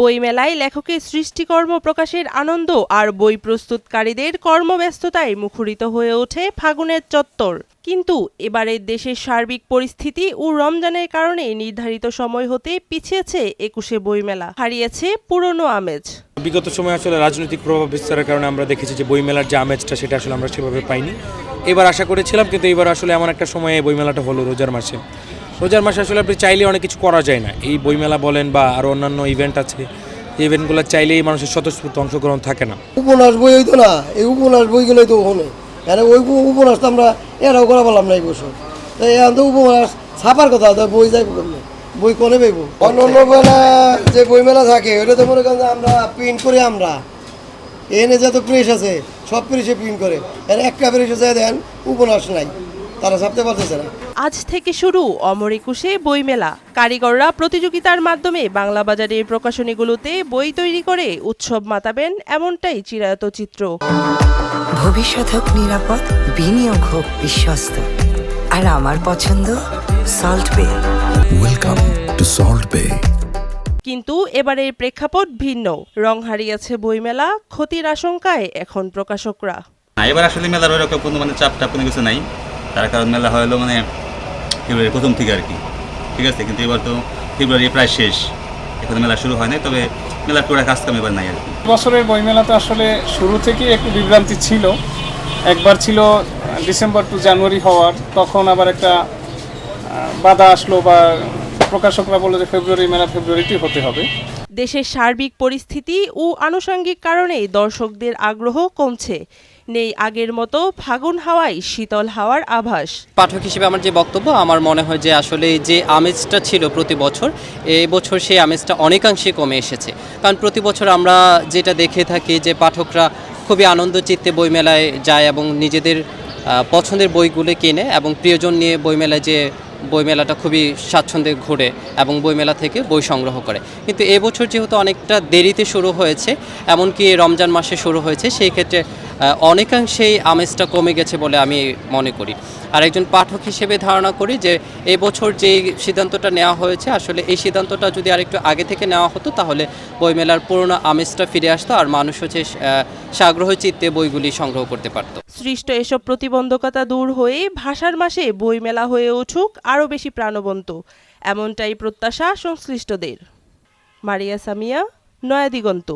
বইমেলায় লেখকের সৃষ্টিকর্ম প্রকাশের আনন্দ আর বই প্রস্তুতকারীদের কর্মব্যস্ততায় মুখরিত হয়ে ওঠে ফাগুনের চত্বর। কিন্তু এবারের দেশের সার্বিক পরিস্থিতি ও রমজানের কারণে নির্ধারিত সময় হতে পিছিয়েছে ২১শে বইমেলা, হারিয়েছে পুরনো আমেজ। বিগত সময়ে আসলে রাজনৈতিক প্রভাব বিস্তারের কারণে আমরা দেখেছি যে বইমেলার যে আমেজটা সেটা আসলে আমরা সেভাবে পাইনি। এবার আশা করেছিলাম, কিন্তু এবার আসলে এমন একটা সময়ে বইমেলাটা হলো রোজার মাসে আসলে আপনি চাইলে অনেক কিছু করা যায় না। এই বইমেলা বলেন বা আরও অন্যান্য ইভেন্ট আছে, এই ইভেন্টগুলো চাইলেই মানুষের স্বতঃস্ফূর্ত অংশগ্রহণ থাকে না। উপন্যাস বই হইতো না, এই উপন্যাস বইগুলোই তো হলে ওই উপন্যাস তো আমরা এরাও করা পারলাম না এই বছর। তাই এখন তো উপন্যাস ছাপার কথা, বই যাইব করলে বই কনে পাইব। অন্য বেলা যে বইমেলা থাকে ওইটা তো মনে করেন আমরা প্রিন্ট করি, আমরা এনে যত প্রেস আছে সব প্রেসে প্রিন্ট করে, এর একটা প্রেসে যায় দেন উপন্যাস নাই, তারা ছাপতে পারতেছে না। আজ থেকে শুরু অমর ২১শে বইমেলা। কারিগররা প্রতিযোগিতার মাধ্যমে বাংলা বাজারের প্রকাশনীগুলোতে বই তৈরি করে উৎসব মাতাবেন, এমনটাই চিরায়ত চিত্র। ভবিষ্যৎ হোক নিরাপদ, বিনিয়োগ হোক বিশ্বস্ত, আর আমার পছন্দ সল্ট বে। ওয়েলকাম টু সল্ট বে। কিন্তু এবারের প্রেক্ষাপট ভিন্ন। রং হারিয়েছে বইমেলা, ক্ষতির আশঙ্কায় এখন প্রকাশকরা। এবার আসলে মেলার ওইরকম কোনো চাপটা কোনো কিছু নাই, তার কারণ মেলা হলো ফেব্রুয়ারি প্রথম থেকে আর কি, ঠিক আছে। কিন্তু এবার তো ফেব্রুয়ারি প্রায় শেষ, এখন মেলা শুরু হয় নাই, তবে মেলার পুরো কাজকাম এবার নাই আর কি। বছরের বইমেলাতে আসলে শুরু থেকেই একটু বিভ্রান্তি ছিল। একবার ছিল ডিসেম্বর টু জানুয়ারি হওয়ার, তখন আবার একটা বাধা আসলো বা প্রকাশকরা বলল যে ফেব্রুয়ারি মেলা ফেব্রুয়ারিতেই হতে হবে। দেশের সার্বিক পরিস্থিতি ও আনুষঙ্গিক কারণে দর্শকদের আগ্রহ কমছে। নেই আগের মতো ফাগুন হাওয়ায় শীতল হাওয়ার আভাস। পাঠক হিসেবে আমার যে বক্তব্য, আমার মনে হয় যে আসলে যে আমেজটা ছিল প্রতি বছর, এই বছর সেই আমেজটা অনেকাংশে কমে এসেছে। কারণ প্রতি বছর আমরা যেটা দেখে থাকি যে পাঠকরা খুবই আনন্দ চিত্তে বইমেলায় যায় এবং নিজেদের পছন্দের বইগুলো কেনে এবং প্রিয়জন নিয়ে বইমেলায় যে বইমেলাটা খুবই স্বাচ্ছন্দ্যে ঘুরে এবং বইমেলা থেকে বই সংগ্রহ করে। কিন্তু এবছর যেহেতু অনেকটা দেরিতে শুরু হয়েছে, এমনকি রমজান মাসে শুরু হয়েছে, সেই ক্ষেত্রে অনেকাংশেই আমেজটা কমে গেছে বলে আমি মনে করি। আর একজন পাঠক হিসেবে ধারণা করি যে এবছর যে সিদ্ধান্তটা নেওয়া হয়েছে, আসলে এই সিদ্ধান্তটা যদি আরেকটু আগে থেকে নেওয়া হতো তাহলে বইমেলার পুরনো আমেজটা ফিরে আসতো আর মানুষ হচ্ছে সাগ্রহ চিত্তে বইগুলি সংগ্রহ করতে পারত। সৃষ্ট এসব প্রতিবন্ধকতা দূর হয়ে ভাষার মাসে বইমেলা হয়ে উঠুক আরও বেশি প্রাণবন্ত, এমনটাই প্রত্যাশা সংশ্লিষ্টদের। মারিয়া সামিয়া, নয়া দিগন্ত।